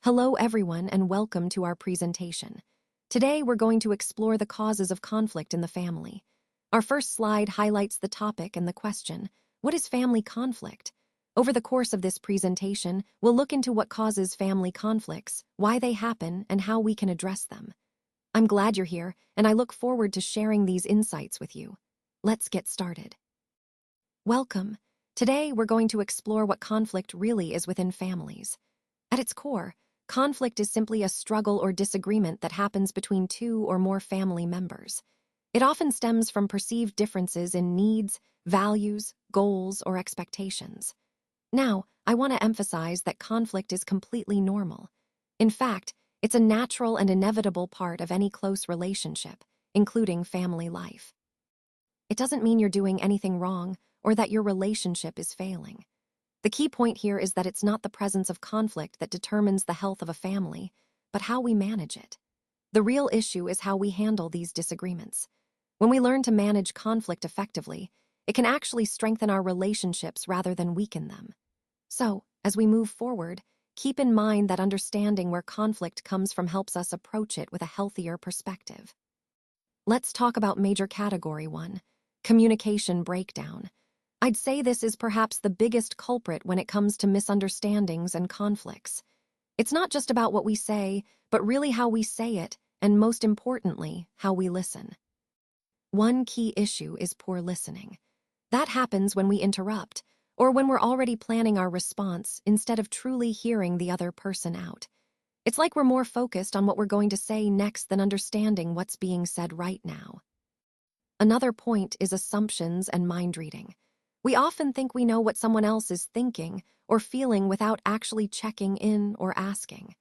Hello everyone and welcome to our presentation. Today we're going to explore the causes of conflict in the family. Our first slide highlights the topic and the question, what is family conflict? Over the course of this presentation, we'll look into what causes family conflicts, why they happen, and how we can address them. I'm glad you're here, and I look forward to sharing these insights with you. Let's get started. Welcome. Today we're going to explore what conflict really is within families. At its core, conflict is simply a struggle or disagreement that happens between two or more family members. It often stems from perceived differences in needs, values, goals, or expectations. Now, I want to emphasize that conflict is completely normal. In fact, it's a natural and inevitable part of any close relationship, including family life. It doesn't mean you're doing anything wrong or that your relationship is failing. The key point here is that it's not the presence of conflict that determines the health of a family, but how we manage it. The real issue is how we handle these disagreements. When we learn to manage conflict effectively, it can actually strengthen our relationships rather than weaken them. So, as we move forward, keep in mind that understanding where conflict comes from helps us approach it with a healthier perspective. Let's talk about major category 1, communication breakdown. I'd say this is perhaps the biggest culprit when it comes to misunderstandings and conflicts. It's not just about what we say, but really how we say it, and most importantly, how we listen. One key issue is poor listening. That happens when we interrupt, or when we're already planning our response instead of truly hearing the other person out. It's like we're more focused on what we're going to say next than understanding what's being said right now. Another point is assumptions and mind reading. We often think we know what someone else is thinking or feeling without actually checking in or asking.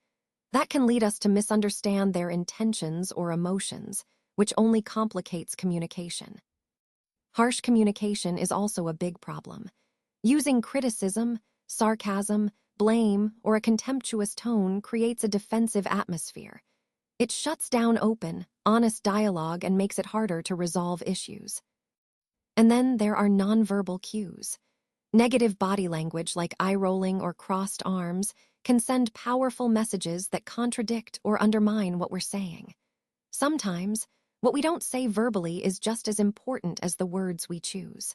That can lead us to misunderstand their intentions or emotions, which only complicates communication. Harsh communication is also a big problem. Using criticism, sarcasm, blame, or a contemptuous tone creates a defensive atmosphere. It shuts down open, honest dialogue and makes it harder to resolve issues. And then there are nonverbal cues. Negative body language like eye-rolling or crossed arms can send powerful messages that contradict or undermine what we're saying. Sometimes, what we don't say verbally is just as important as the words we choose.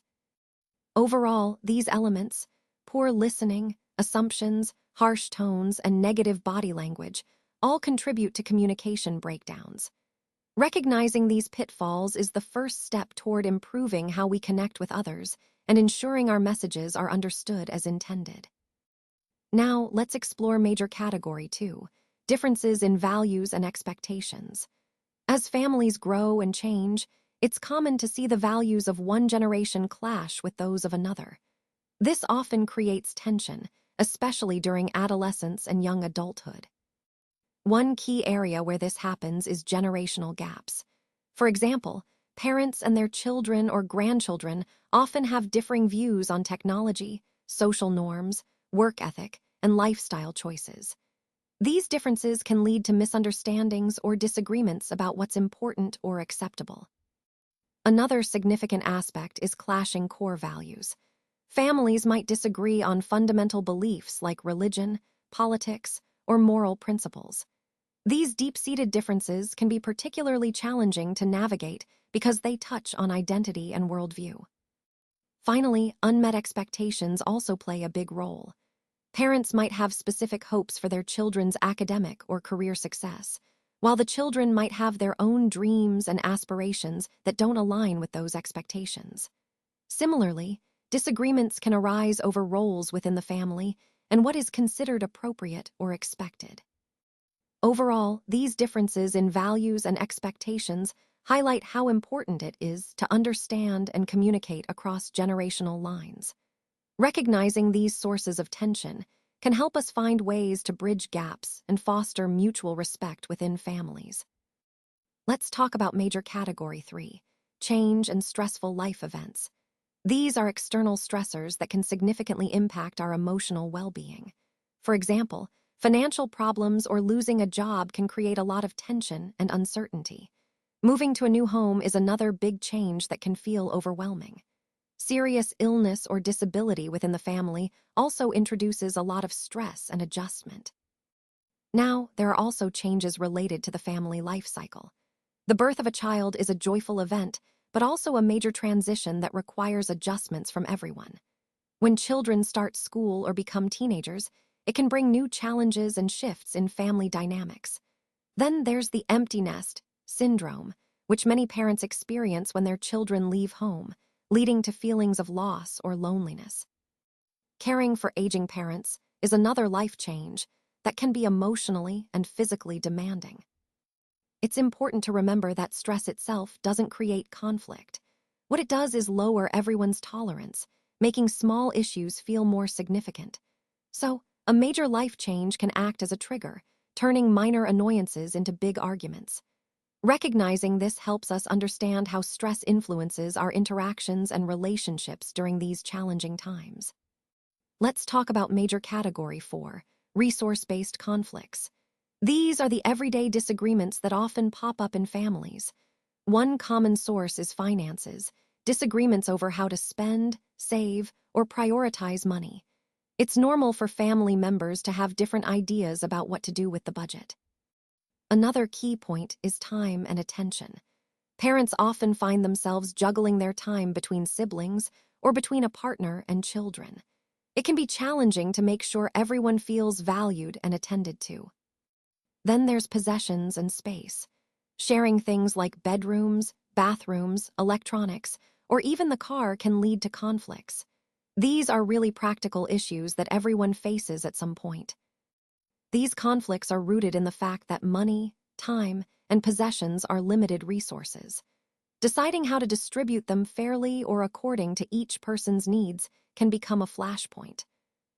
Overall, these elements, poor listening, assumptions, harsh tones, and negative body language, all contribute to communication breakdowns. Recognizing these pitfalls is the first step toward improving how we connect with others and ensuring our messages are understood as intended. Now, let's explore major category 2, differences in values and expectations. As families grow and change, it's common to see the values of one generation clash with those of another. This often creates tension, especially during adolescence and young adulthood. One key area where this happens is generational gaps. For example, parents and their children or grandchildren often have differing views on technology, social norms, work ethic, and lifestyle choices. These differences can lead to misunderstandings or disagreements about what's important or acceptable. Another significant aspect is clashing core values. Families might disagree on fundamental beliefs like religion, politics, or moral principles. These deep-seated differences can be particularly challenging to navigate because they touch on identity and worldview. Finally, unmet expectations also play a big role. Parents might have specific hopes for their children's academic or career success, while the children might have their own dreams and aspirations that don't align with those expectations. Similarly, disagreements can arise over roles within the family and what is considered appropriate or expected. Overall, these differences in values and expectations highlight how important it is to understand and communicate across generational lines. Recognizing these sources of tension can help us find ways to bridge gaps and foster mutual respect within families. Let's talk about major category 3, change and stressful life events. These are external stressors that can significantly impact our emotional well-being. For example, financial problems or losing a job can create a lot of tension and uncertainty. Moving to a new home is another big change that can feel overwhelming. Serious illness or disability within the family also introduces a lot of stress and adjustment. Now, there are also changes related to the family life cycle. The birth of a child is a joyful event, but also a major transition that requires adjustments from everyone. When children start school or become teenagers, it can bring new challenges and shifts in family dynamics. Then there's the empty nest syndrome, which many parents experience when their children leave home, leading to feelings of loss or loneliness. Caring for aging parents is another life change that can be emotionally and physically demanding. It's important to remember that stress itself doesn't create conflict. What it does is lower everyone's tolerance, making small issues feel more significant. So, a major life change can act as a trigger, turning minor annoyances into big arguments. Recognizing this helps us understand how stress influences our interactions and relationships during these challenging times. Let's talk about major category 4, resource-based conflicts. These are the everyday disagreements that often pop up in families. One common source is finances, disagreements over how to spend, save, or prioritize money. It's normal for family members to have different ideas about what to do with the budget. Another key point is time and attention. Parents often find themselves juggling their time between siblings or between a partner and children. It can be challenging to make sure everyone feels valued and attended to. Then there's possessions and space. Sharing things like bedrooms, bathrooms, electronics, or even the car can lead to conflicts. These are really practical issues that everyone faces at some point. These conflicts are rooted in the fact that money, time, and possessions are limited resources. Deciding how to distribute them fairly or according to each person's needs can become a flashpoint.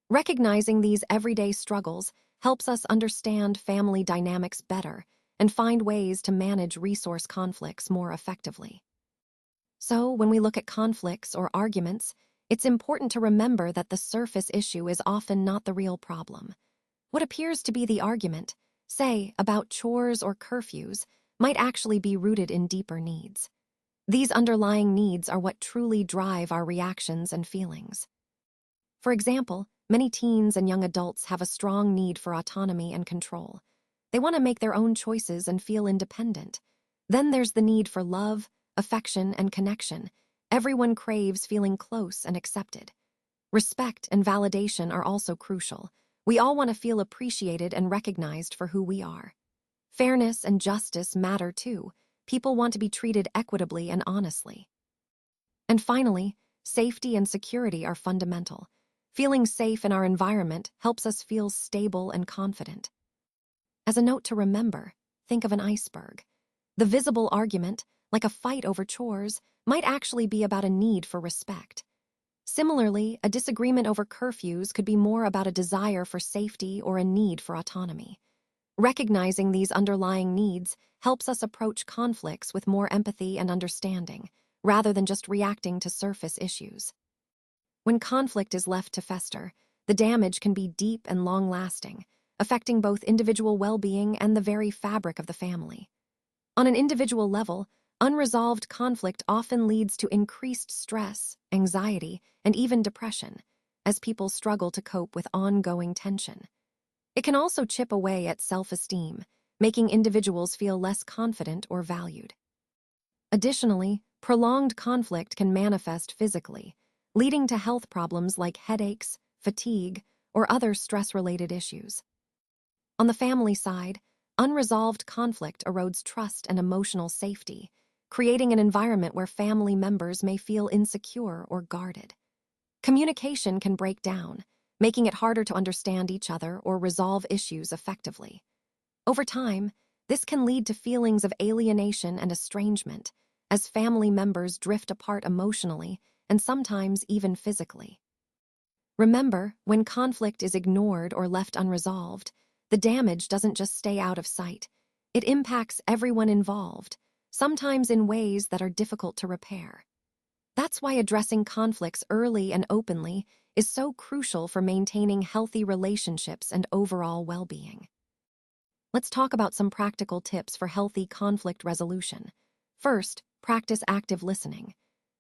Recognizing these everyday struggles helps us understand family dynamics better and find ways to manage resource conflicts more effectively. So, when we look at conflicts or arguments, it's important to remember that the surface issue is often not the real problem. What appears to be the argument, say, about chores or curfews, might actually be rooted in deeper needs. These underlying needs are what truly drive our reactions and feelings. For example, many teens and young adults have a strong need for autonomy and control. They want to make their own choices and feel independent. Then there's the need for love, affection, and connection. Everyone craves feeling close and accepted. Respect and validation are also crucial. We all want to feel appreciated and recognized for who we are. Fairness and justice matter too. People want to be treated equitably and honestly. And finally, safety and security are fundamental. Feeling safe in our environment helps us feel stable and confident. As a note to remember, think of an iceberg. The visible argument, like a fight over chores, might actually be about a need for respect. Similarly, a disagreement over curfews could be more about a desire for safety or a need for autonomy. Recognizing these underlying needs helps us approach conflicts with more empathy and understanding, rather than just reacting to surface issues. When conflict is left to fester, the damage can be deep and long-lasting, affecting both individual well-being and the very fabric of the family. On an individual level, unresolved conflict often leads to increased stress, anxiety, and even depression, as people struggle to cope with ongoing tension. It can also chip away at self-esteem, making individuals feel less confident or valued. Additionally, prolonged conflict can manifest physically, leading to health problems like headaches, fatigue, or other stress-related issues. On the family side, unresolved conflict erodes trust and emotional safety, creating an environment where family members may feel insecure or guarded. Communication can break down, making it harder to understand each other or resolve issues effectively. Over time, this can lead to feelings of alienation and estrangement, as family members drift apart emotionally and sometimes even physically. Remember, when conflict is ignored or left unresolved, the damage doesn't just stay out of sight. It impacts everyone involved, sometimes in ways that are difficult to repair. That's why addressing conflicts early and openly is so crucial for maintaining healthy relationships and overall well-being. Let's talk about some practical tips for healthy conflict resolution. First, practice active listening.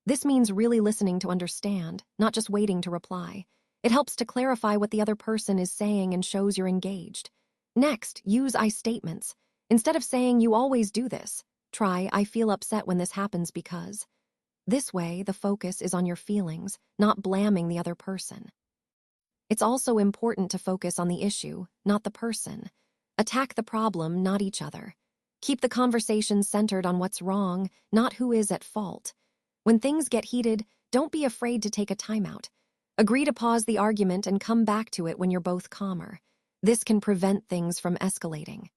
This means really listening to understand, not just waiting to reply. It helps to clarify what the other person is saying and shows you're engaged. Next, use I statements. Instead of saying you always do this, try I feel upset when this happens because. This way, the focus is on your feelings, not blaming the other person. It's also important to focus on the issue, not the person. Attack the problem, not each other. Keep the conversation centered on what's wrong, not who is at fault. When things get heated, don't be afraid to take a timeout. Agree to pause the argument and come back to it when you're both calmer. This can prevent things from escalating.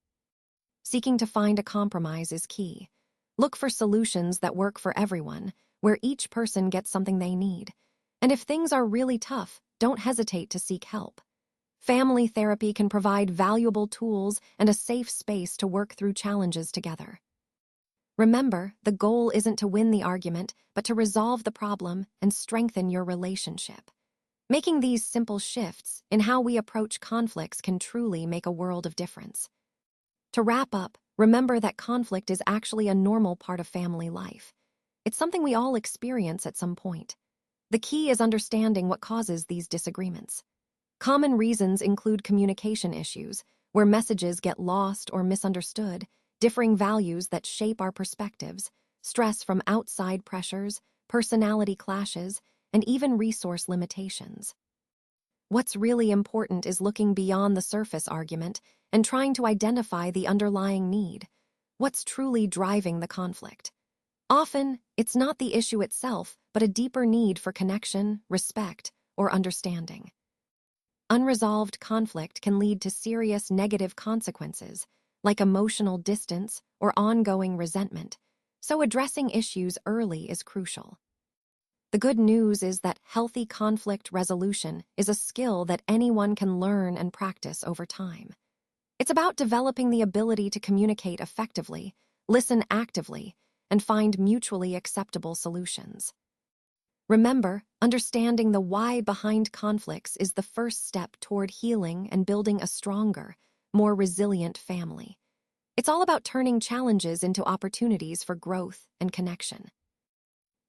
Seeking to find a compromise is key. Look for solutions that work for everyone, where each person gets something they need. And if things are really tough, don't hesitate to seek help. Family therapy can provide valuable tools and a safe space to work through challenges together. Remember, the goal isn't to win the argument, but to resolve the problem and strengthen your relationship. Making these simple shifts in how we approach conflicts can truly make a world of difference. To wrap up, remember that conflict is actually a normal part of family life. It's something we all experience at some point. The key is understanding what causes these disagreements. Common reasons include communication issues, where messages get lost or misunderstood, differing values that shape our perspectives, stress from outside pressures, personality clashes, and even resource limitations. What's really important is looking beyond the surface argument and trying to identify the underlying need. What's truly driving the conflict? Often, it's not the issue itself, but a deeper need for connection, respect, or understanding. Unresolved conflict can lead to serious negative consequences, like emotional distance or ongoing resentment, so addressing issues early is crucial. The good news is that healthy conflict resolution is a skill that anyone can learn and practice over time. It's about developing the ability to communicate effectively, listen actively, and find mutually acceptable solutions. Remember, understanding the why behind conflicts is the first step toward healing and building a stronger, more resilient family. It's all about turning challenges into opportunities for growth and connection.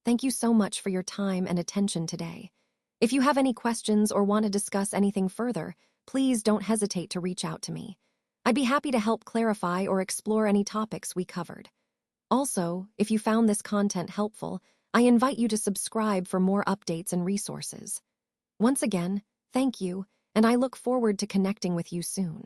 Thank you so much for your time and attention today. If you have any questions or want to discuss anything further, please don't hesitate to reach out to me. I'd be happy to help clarify or explore any topics we covered. Also, if you found this content helpful, I invite you to subscribe for more updates and resources. Once again, thank you, and I look forward to connecting with you soon.